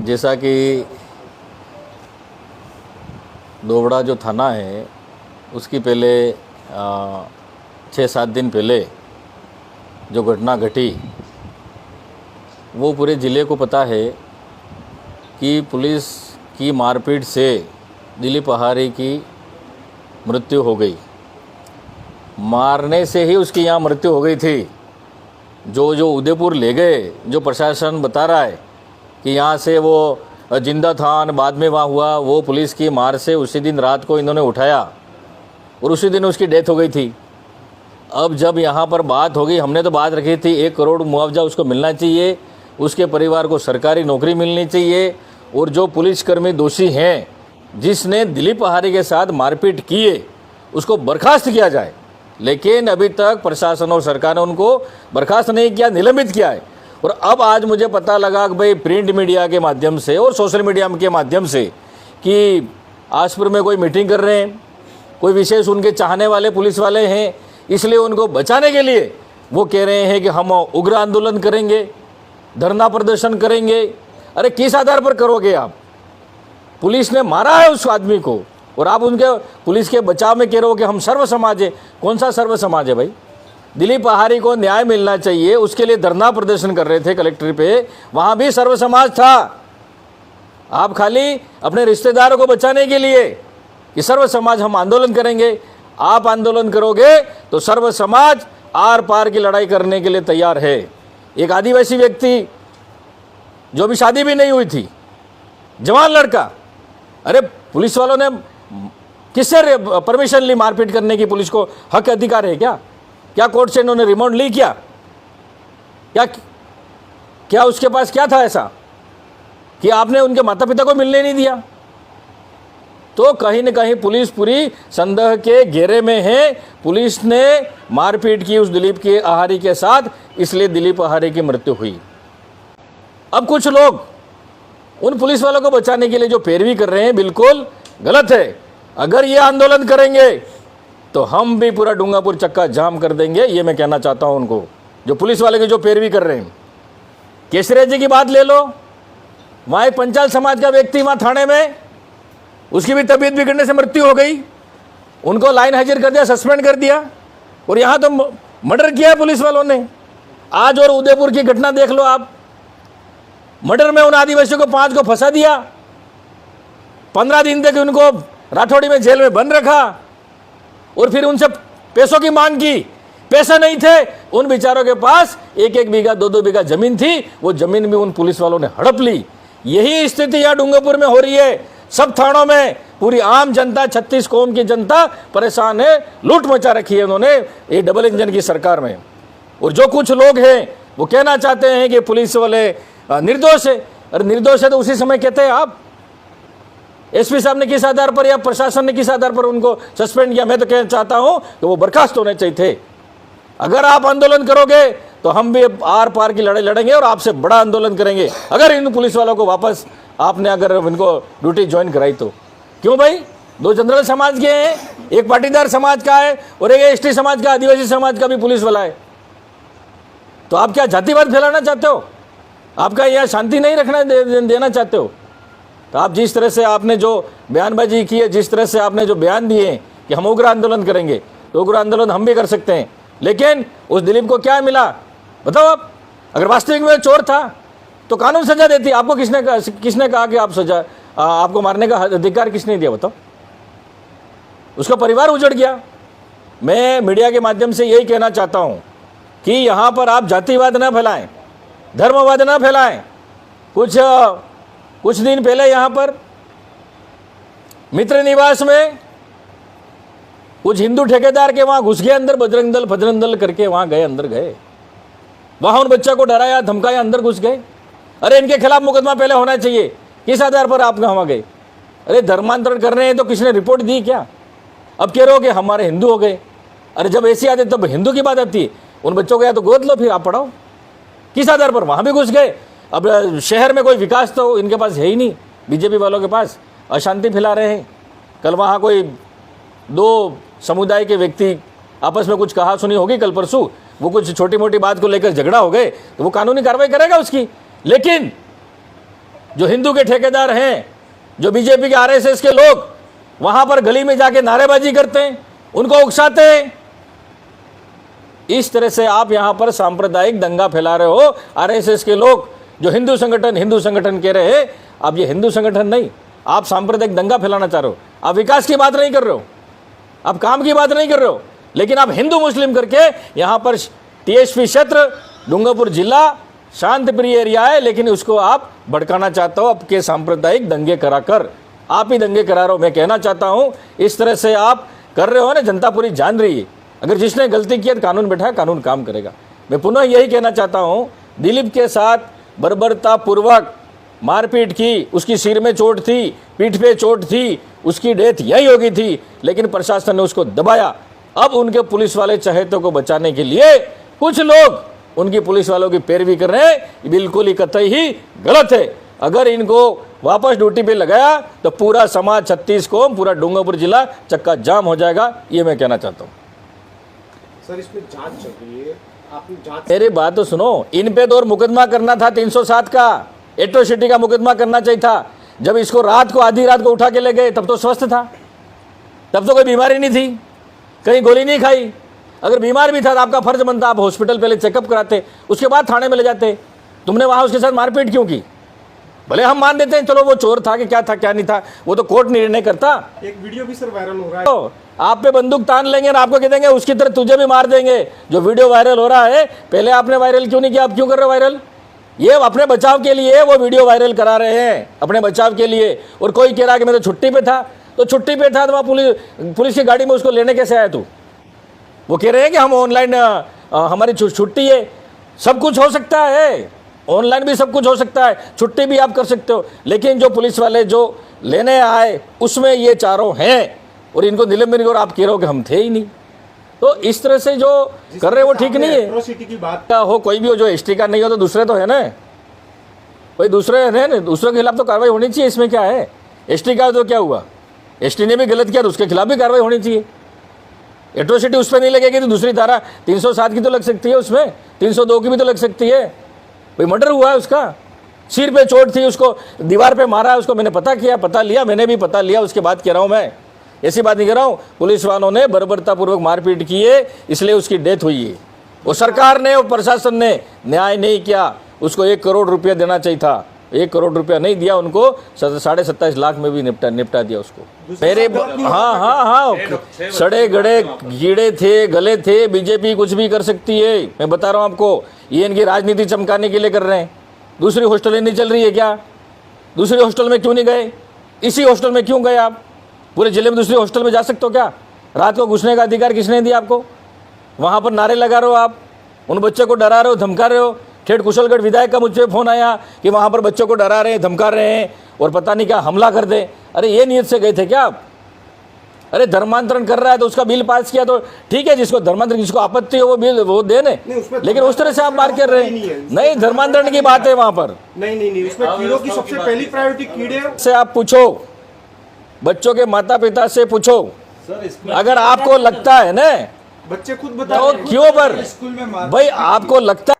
जैसा कि दोबड़ा जो थाना है उसकी पहले 6-7 दिन पहले जो घटना घटी वो पूरे ज़िले को पता है कि पुलिस की मारपीट से दिलीप अहारी की मृत्यु हो गई। मारने से ही उसकी यहाँ मृत्यु हो गई थी। जो उदयपुर ले गए, जो प्रशासन बता रहा है कि यहाँ से वो जिंदा था, बाद में वहाँ हुआ, वो पुलिस की मार से उसी दिन रात को इन्होंने उठाया और उसी दिन उसकी डेथ हो गई थी। अब जब यहाँ पर बात होगी, हमने तो बात रखी थी 1 करोड़ मुआवजा उसको मिलना चाहिए, उसके परिवार को सरकारी नौकरी मिलनी चाहिए, और जो पुलिसकर्मी दोषी हैं जिसने दिलीप अहारी के साथ मारपीट किए उसको बर्खास्त किया जाए। लेकिन अभी तक प्रशासन और सरकार ने उनको बर्खास्त नहीं किया, निलंबित किया है। और अब आज मुझे पता लगा कि भाई प्रिंट मीडिया के माध्यम से और सोशल मीडिया के माध्यम से कि आसपुर में कोई मीटिंग कर रहे हैं, कोई विशेष उनके चाहने वाले पुलिस वाले हैं, इसलिए उनको बचाने के लिए वो कह रहे हैं कि हम उग्र आंदोलन करेंगे, धरना प्रदर्शन करेंगे। अरे किस आधार पर करोगे आप? पुलिस ने मारा है उस आदमी को और आप उनके पुलिस के बचाव में कह रहे हो कि हम सर्व समाज है। कौन सा सर्व समाज है भाई? दिलीप अहारी को न्याय मिलना चाहिए, उसके लिए धरना प्रदर्शन कर रहे थे कलेक्टर पे, वहाँ भी सर्व समाज था। आप खाली अपने रिश्तेदारों को बचाने के लिए कि सर्व समाज हम आंदोलन करेंगे, आप आंदोलन करोगे तो सर्व समाज आर पार की लड़ाई करने के लिए तैयार है। एक आदिवासी व्यक्ति जो भी शादी भी नहीं हुई थी, जवान लड़का, अरे पुलिस वालों ने किससे परमिशन ली मारपीट करने की? पुलिस को हक अधिकार है क्या? क्या कोर्ट से इन्होंने रिमांड ली क्या? क्या उसके पास क्या था ऐसा कि आपने उनके माता पिता को मिलने नहीं दिया? तो कहीं न कहीं पुलिस पूरी संदेह के घेरे में है। पुलिस ने मारपीट की उस दिलीप के अहारी के साथ, इसलिए दिलीप अहारी की मृत्यु हुई। अब कुछ लोग उन पुलिस वालों को बचाने के लिए जो पैरवी कर रहे हैं, बिल्कुल गलत है। अगर ये आंदोलन करेंगे तो हम भी पूरा डूंगापुर चक्का जाम कर देंगे, ये मैं कहना चाहता हूं उनको, जो पुलिस वाले की जो पैरवी कर रहे हैं। केसरिया जी की बात ले लो, वहां एक पंचाल समाज का व्यक्ति वहां थाने में, उसकी भी तबीयत बिगड़ने से मृत्यु हो गई, उनको लाइन हाजिर कर दिया, सस्पेंड कर दिया, और यहां तो मर्डर किया है पुलिस वालों ने। आज और उदयपुर की घटना देख लो आप, मर्डर में उन आदिवासियों को 5 को फंसा दिया, 15 दिन तक उनको राठौड़ी में जेल में बंद रखा, और फिर उनसे पैसों की मांग की। पैसा नहीं थे उन बेचारों के पास, 1-1 बीघा 2-2 बीघा जमीन थी, वो जमीन भी उन पुलिस वालों ने हड़प ली। यही स्थिति यहाँ डूंगरपुर में हो रही है। सब थानों में पूरी आम जनता, 36 कौम की जनता परेशान है, लूट मचा रखी है उन्होंने ये डबल इंजन की सरकार में। और जो कुछ लोग हैं वो कहना चाहते हैं कि पुलिस वाले निर्दोष है। अरे निर्दोष है तो उसी समय कहते हैं आप। एसपी साहब ने किस आधार पर या प्रशासन ने किस आधार पर उनको सस्पेंड किया? मैं तो कहना चाहता हूं कि वो बर्खास्त होने चाहिए थे। अगर आप आंदोलन करोगे तो हम भी आर पार की लड़ाई लड़ेंगे और आपसे बड़ा आंदोलन करेंगे। अगर इन पुलिस वालों को वापस आपने अगर इनको ड्यूटी ज्वाइन कराई तो। क्यों भाई? 2 जनरल समाज के हैं, एक पाटीदार समाज का है और एक एसटी समाज का, आदिवासी समाज का भी पुलिस वाला है। तो आप क्या जातिवाद फैलाना चाहते हो? आपका यह शांति नहीं रखना देना चाहते हो? तो आप जिस तरह से आपने जो बयानबाजी की है, जिस तरह से आपने जो बयान दिए कि हम उग्र आंदोलन करेंगे, तो उग्र आंदोलन हम भी कर सकते हैं। लेकिन उस दिलीप को क्या मिला बताओ आप? अगर वास्तविक में चोर था तो कानून सजा देती। आपको किसने कहा कि आप सजा, आपको मारने का अधिकार किसने दिया बताओ? उसका परिवार उजड़ गया। मैं मीडिया के माध्यम से यही कहना चाहता हूं कि यहां पर आप जातिवाद ना फैलाएं, धर्मवाद ना फैलाएं। कुछ दिन पहले यहां पर मित्र निवास में कुछ हिंदू ठेकेदार के वहां घुस गए अंदर, बजरंग दल करके वहां गए, अंदर गए, वहां उन बच्चों को डराया धमकाया, अंदर घुस गए। अरे इनके खिलाफ मुकदमा पहले होना चाहिए। किस आधार पर आप वहां गए? अरे धर्मांतरण कर रहे हैं तो किसने रिपोर्ट दी क्या? अब कह रहे हो कि हमारे हिंदू हो गए। अरे जब ऐसी आती तब हिंदू की बात आती है। उन बच्चों को या तो गोद लो फिर आप पढ़ाओ। किस आधार पर वहां भी घुस गए? अब शहर में कोई विकास तो इनके पास है ही नहीं, बीजेपी वालों के पास। अशांति फैला रहे हैं। कल वहाँ कोई 2 समुदाय के व्यक्ति आपस में कुछ कहा सुनी होगी कल परसों, वो कुछ छोटी मोटी बात को लेकर झगड़ा हो गए तो वो कानूनी कार्रवाई करेगा उसकी। लेकिन जो हिंदू के ठेकेदार हैं, जो बीजेपी के आरएसएस के लोग वहां पर गली में जाके नारेबाजी करते हैं, उनको उकसाते हैं। इस तरह से आप यहां पर सांप्रदायिक दंगा फैला रहे हो। आरएसएस के लोग जो हिंदू संगठन कह रहे हैं, अब ये हिंदू संगठन नहीं, आप सांप्रदायिक दंगा फैलाना चाह रहे हो। आप विकास की बात नहीं कर रहे हो, आप काम की बात नहीं कर रहे हो, लेकिन आप हिंदू मुस्लिम करके यहां पर टीएसपी क्षेत्र डूंगरपुर जिला शांत प्रिय एरिया है, लेकिन उसको आप भड़काना चाहते हो आपके सांप्रदायिक दंगे कराकर। आप ही दंगे करा रहे हो। मैं कहना चाहता हूं, इस तरह से आप कर रहे हो ना, जनता पूरी जान रही है। अगर जिसने गलती की है, कानून बैठा है, कानून काम करेगा। मैं पुनः यही कहना चाहता हूं, दिलीप के साथ बर्बरता पूर्वक मारपीट की, उसकी सिर में चोट थी, पीठ पे चोट थी, उसकी डेथ यही होगी थी, लेकिन प्रशासन ने उसको दबाया। अब उनके पुलिस वाले चहेतों को बचाने के लिए कुछ लोग उनकी पुलिस वालों की पैरवी कर रहे हैं। बिल्कुल ही कतई ही गलत है। अगर इनको वापस ड्यूटी पे लगाया तो पूरा समाज, 36 कौम, पूरा डूंगरपुर जिला चक्का जाम हो जाएगा। ये मैं कहना चाहता हूँ। सर, इसमें जांच चल रही है, आप जांच। मेरी बात तो सुनो, इन पे तो और मुकदमा करना था 307 का, एट्रोसिटी का मुकदमा करना चाहिए था। जब इसको रात को, आधी रात को उठा के ले गए, तब तो स्वस्थ था, तब तो कोई बीमारी नहीं थी, कहीं गोली नहीं खाई। अगर बीमार भी था तो आपका फर्ज बनता, आप हॉस्पिटल पहले चेकअप कराते, उसके बाद थाने में ले जाते। तुमने वहां उसके साथ मारपीट क्यों की? भले हम मान देते हैं, चलो वो चोर था कि क्या था क्या नहीं था, वो तो कोर्ट निर्णय करता। एक वीडियो भी सर वायरल हो रहा है, तो आप पे बंदूक तान लेंगे और आपको कह देंगे उसकी तरह तुझे भी मार देंगे। जो वीडियो वायरल हो रहा है, पहले आपने वायरल क्यों नहीं किया? आप क्यों कर रहे हो वायरल? ये अपने बचाव के लिए वो वीडियो वायरल करा रहे हैं, अपने बचाव के लिए। और कोई कह रहा है कि मैं तो छुट्टी पे था, तो छुट्टी पे था तो वहाँ पुलिस की गाड़ी में उसको लेने कैसे आया तू? वो कह रहे हैं कि हम ऑनलाइन, हमारी छुट्टी है। सब कुछ हो सकता है, ऑनलाइन भी सब कुछ हो सकता है, छुट्टी भी आप कर सकते हो। लेकिन जो पुलिस वाले जो लेने आए उसमें ये चारों हैं, और इनको निलंबित, और आप कह रहे हो कि हम थे ही नहीं। तो इस तरह से जो कर रहे हैं वो ठीक नहीं है। एट्रोसिटी की बात क्या हो, कोई भी हो, जो एसटी का नहीं हो तो दूसरे तो है ना, कोई दूसरे है ना, दूसरों के खिलाफ तो कार्रवाई होनी चाहिए। इसमें क्या है? एसटी का तो क्या हुआ? एसटी ने भी गलत किया तो उसके खिलाफ भी कार्रवाई होनी चाहिए। एट्रोसिटी उस पर नहीं लगेगी तो दूसरी धारा 307 की तो लग सकती है, उसमें 302 की भी तो लग सकती है। भाई मर्डर हुआ है, उसका सिर पे चोट थी, उसको दीवार पे मारा है, उसको मैंने पता किया, पता लिया, मैंने भी पता लिया, उसके बाद कह रहा हूँ मैं, ऐसी बात नहीं कह रहा हूँ। पुलिस वालों ने बर्बरतापूर्वक मारपीट की है, इसलिए उसकी डेथ हुई है। वो सरकार ने और प्रशासन ने न्याय नहीं किया। उसको 1 करोड़ रुपया देना चाहिए था, 1 करोड़ रुपया नहीं दिया उनको, 27.5 लाख में भी निपटा दिया उसको। मेरे हाँ, सड़े गड़े कीड़े थे, गले थे। बीजेपी कुछ भी कर सकती है, मैं बता रहा हूँ आपको। ये इनकी राजनीति चमकाने के लिए कर रहे हैं। दूसरी हॉस्टलें नहीं चल रही है क्या? दूसरी हॉस्टल में क्यों नहीं गए? इसी हॉस्टल में क्यों गए आप? पूरे जिले में दूसरी हॉस्टल में जा सकते हो क्या? रात को घुसने का अधिकार किसने दिया आपको? वहाँ पर नारे लगा रहे हो आप, उन बच्चों को डरा रहे हो, धमका रहे हो। खेड़ कुशलगढ़ विधायक का मुझे फोन आया कि वहाँ पर बच्चों को डरा रहे हैं, धमका रहे हैं, और पता नहीं क्या हमला कर दे। अरे ये नियत से गए थे क्या आप? अरे धर्मांतरण कर रहा है तो उसका बिल पास किया तो ठीक है, जिसको धर्मांतरण, जिसको आपत्ति हो वो बिल वो देने, लेकिन उस तरह से आप मार कर रहे हैं। नहीं, धर्मांतरण की बात है वहाँ पर। नहीं, उसमें कीड़ों की सबसे पहली प्रायोरिटी कीड़े से आप पूछो, बच्चों के माता पिता से पूछो। अगर आपको लगता है ना, बच्चे खुद तो क्यों पर भाई आपको लगता